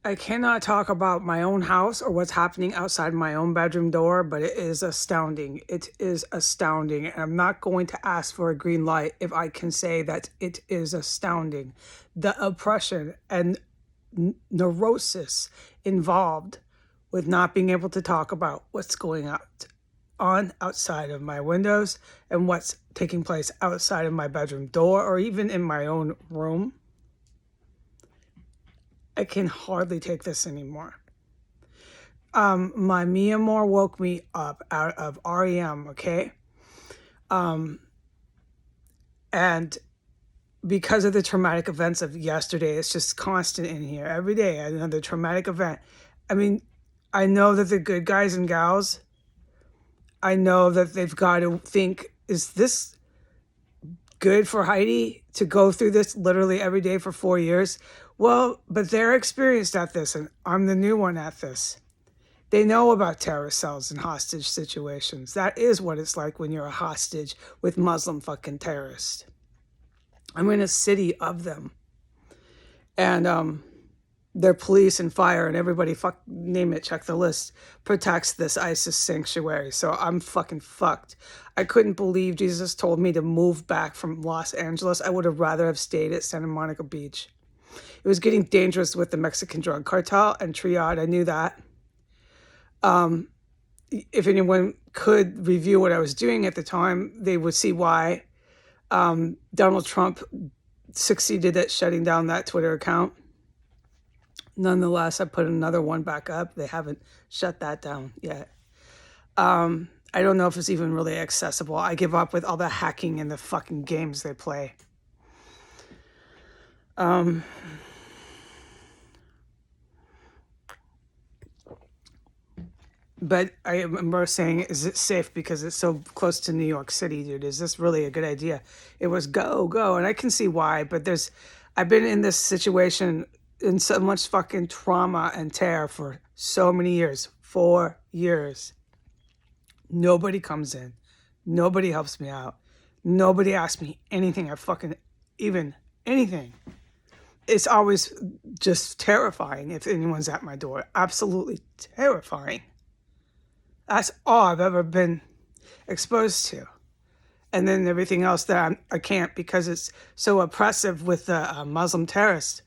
I cannot talk about my own house or what's happening outside my own bedroom door, but it is astounding. It is astounding. And I'm not going to ask for a green light if I can say that it is astounding. The oppression and neurosis involved with not being able to talk about what's going on outside of my windows and what's taking place outside of my bedroom door or even in my own room. I can hardly take this anymore. My Mia Moore woke me up out of REM, okay? And because of the traumatic events of yesterday, it's just constant in here. Every day, another traumatic event. I mean, I know that the good guys and gals, I know that they've got to think, is this good for Heidi to go through this literally every day for 4 years? Well, but they're experienced at this, and I'm the new one at this. They know about terror cells and hostage situations. That is what it's like when you're a hostage with Muslim fucking terrorists. I'm in a city of them. And their police and fire and everybody, fuck, name it, check the list, protects this ISIS sanctuary. So I'm fucking fucked. I couldn't believe Jesus told me to move back from Los Angeles. I would have rather have stayed at Santa Monica Beach. It was getting dangerous with the Mexican drug cartel and Triad. I knew that. If anyone could review what I was doing at the time, they would see why Donald Trump succeeded at shutting down that Twitter account. Nonetheless, I put another one back up. They haven't shut that down yet. I don't know if it's even really accessible. I give up with all the hacking and the fucking games they play. But I remember saying, is it safe because it's so close to New York City, dude? Is this really a good idea? It was go, go. And I can see why, but I've been in this situation in so much fucking trauma and terror for so many years, 4 years. Nobody comes in. Nobody helps me out. Nobody asks me anything. Even anything. It's always just terrifying if anyone's at my door. Absolutely terrifying. That's all I've ever been exposed to. And then everything else that I can't because it's so oppressive with the Muslim terrorists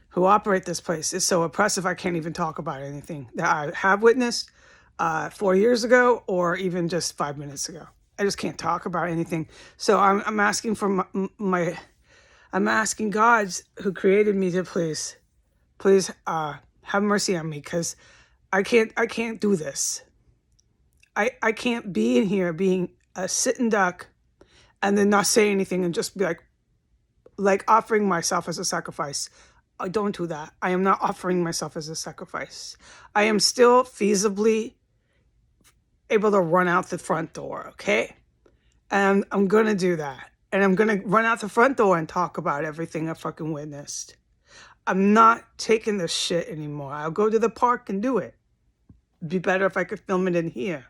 who operate this place. It's so oppressive I can't even talk about anything that I have witnessed 4 years ago or even just 5 minutes ago. I just can't talk about anything. So I'm asking for I'm asking God who created me to please have mercy on me because I can't do this. I can't be in here being a sitting duck and then not say anything and just be like offering myself as a sacrifice. I don't do that. I am not offering myself as a sacrifice. I am still feasibly able to run out the front door, okay? And I'm going to do that. And I'm going to run out the front door and talk about everything I fucking witnessed. I'm not taking this shit anymore. I'll go to the park and do it. It'd be better if I could film it in here,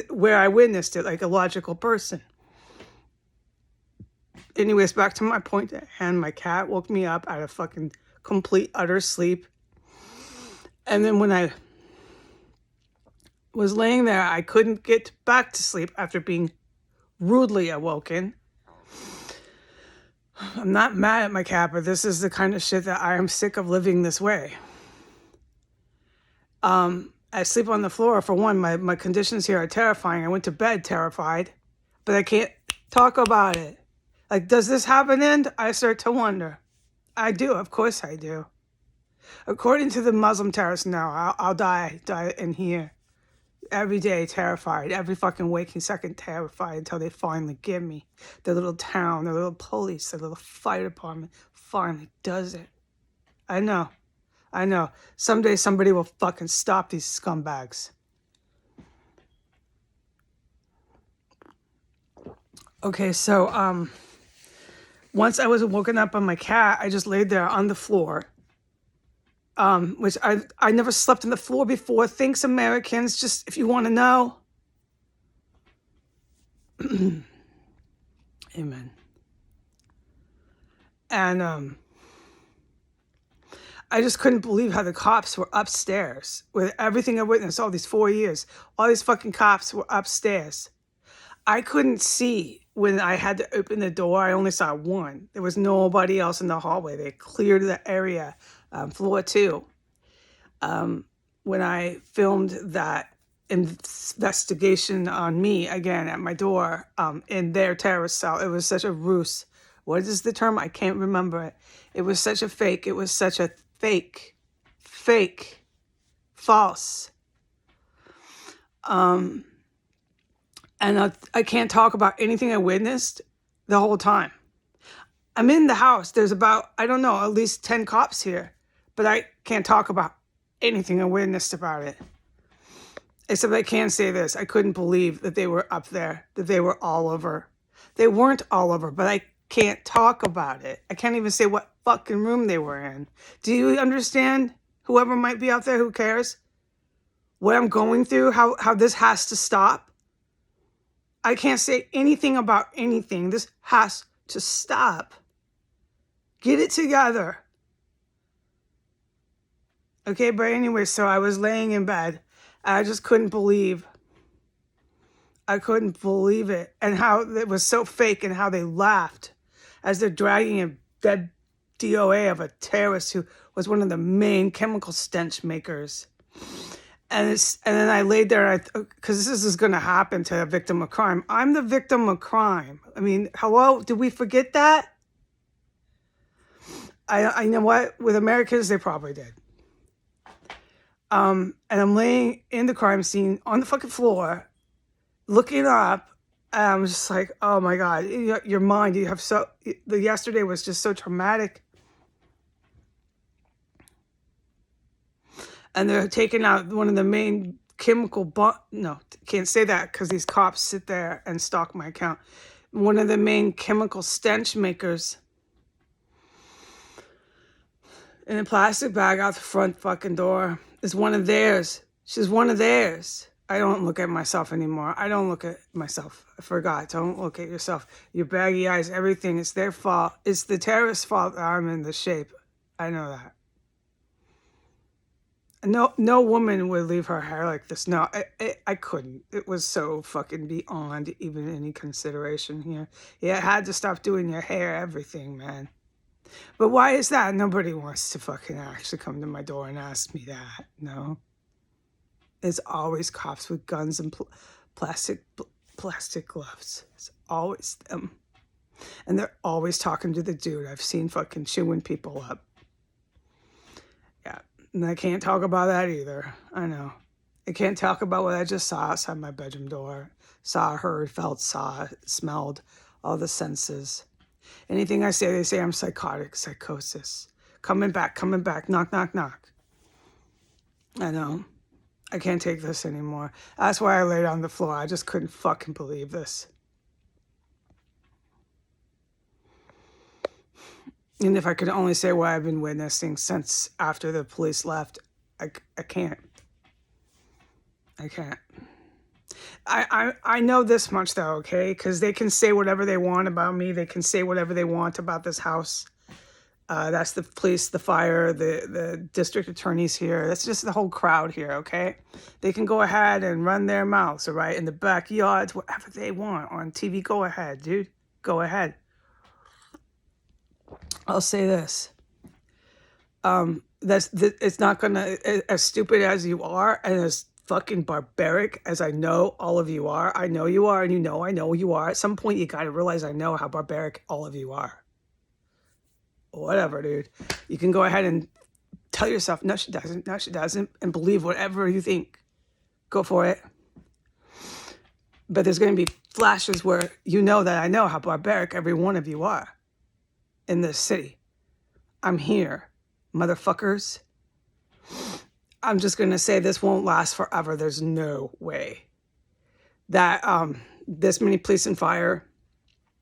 where I witnessed it like a logical person. Anyways, back to my point at hand. My cat woke me up out of fucking complete, utter sleep. And then when I was laying there, I couldn't get back to sleep after being rudely awoken. I'm not mad at my cat, but this is the kind of shit that I am sick of living this way. I sleep on the floor. For one, my conditions here are terrifying. I went to bed terrified, but I can't talk about it. Like, does this have an end? I start to wonder. I do. Of course I do. According to the Muslim terrorists, no, I'll die in here. Every day terrified. Every fucking waking second terrified until they finally give me. Their little town, their little police, their little fire department finally does it. I know. Someday somebody will fucking stop these scumbags. Okay, so once I was woken up by my cat, I just laid there on the floor. Which I never slept on the floor before. Thanks, Americans. Just if you want to know. Amen. And I just couldn't believe how the cops were upstairs with everything I witnessed all these 4 years. All these fucking cops were upstairs. I couldn't see when I had to open the door. I only saw one. There was nobody else in the hallway. They cleared the area, floor 2. When I filmed that investigation on me again at my door in their terrorist cell, it was such a ruse. What is the term? I can't remember it. It was such a fake. It was such a fake, false. And I can't talk about anything I witnessed the whole time. I'm in the house. There's about, I don't know, at least 10 cops here. But I can't talk about anything I witnessed about it. Except I can say this. I couldn't believe that they were up there, that they were all over. They weren't all over, but I can't talk about it. I can't even say what fucking room they were in. Do you understand? Whoever might be out there, who cares? What I'm going through, how this has to stop. I can't say anything about anything. This has to stop. Get it together. Okay, but anyway, so I was laying in bed. And I just couldn't believe. I couldn't believe it. And how it was so fake and how they laughed as they're dragging a dead DOA of a terrorist who was one of the main chemical stench makers. And then I laid there, because this is going to happen to a victim of crime. I'm the victim of crime. I mean, hello? Did we forget that? I know what? With Americans, they probably did. And I'm laying in the crime scene on the fucking floor, looking up, and I'm just like, oh my God, your mind, yesterday was just so traumatic. And they're taking out one of the main chemical, no, can't say that because these cops sit there and stalk my account. One of the main chemical stench makers in a plastic bag out the front fucking door is one of theirs. She's one of theirs. I don't look at myself anymore. I don't look at myself. I forgot. Don't look at yourself. Your baggy eyes, everything. It's their fault. It's the terrorist's fault that I'm in this shape. I know that. No woman would leave her hair like this. No, I couldn't. It was so fucking beyond even any consideration here. Yeah, I had to stop doing your hair, everything, man. But why is that? Nobody wants to fucking actually come to my door and ask me that. No. It's always cops with guns and plastic gloves. It's always them. And they're always talking to the dude. I've seen fucking chewing people up. Yeah. And I can't talk about that either. I know. I can't talk about what I just saw outside my bedroom door. Saw, heard, felt, saw, smelled, all the senses. Anything I say, they say I'm psychotic, psychosis. Coming back, knock, knock, knock. I know. I can't take this anymore. That's why I laid on the floor. I just couldn't fucking believe this. And if I could only say what I've been witnessing since after the police left, I can't. I can't. I know this much though, okay? Because they can say whatever they want about me. They can say whatever they want about this house. That's the police, the fire, the district attorneys here. That's just the whole crowd here, okay? They can go ahead and run their mouths, all right? In the backyards, whatever they want. On TV, go ahead, dude. Go ahead. I'll say this. It's not gonna, as stupid as you are and as fucking barbaric as I know all of you are. I know you are, and I know you are. At some point, you gotta realize I know how barbaric all of you are. Whatever, dude. You can go ahead and tell yourself, no, she doesn't, and believe whatever you think. Go for it. But there's going to be flashes where you know that I know how barbaric every one of you are in this city. I'm here, motherfuckers. I'm just going to say this won't last forever. There's no way that this many police and fire,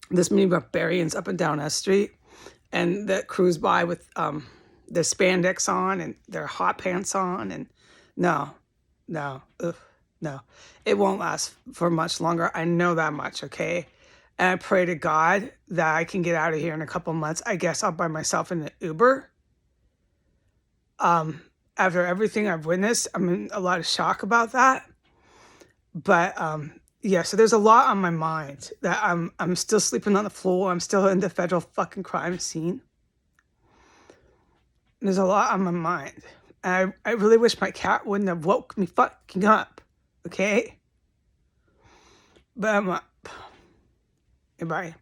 this many barbarians up and down S Street, and that cruise by with their spandex on and their hot pants on, and no, it won't last for much longer. I know that much, okay? And I pray to God that I can get out of here in a couple months. I guess I'll buy myself an Uber After everything I've witnessed, I'm in a lot of shock about that. But yeah, so there's a lot on my mind that I'm still sleeping on the floor. I'm still in the federal fucking crime scene. There's a lot on my mind. I really wish my cat wouldn't have woke me fucking up. Okay? But I'm up. Bye.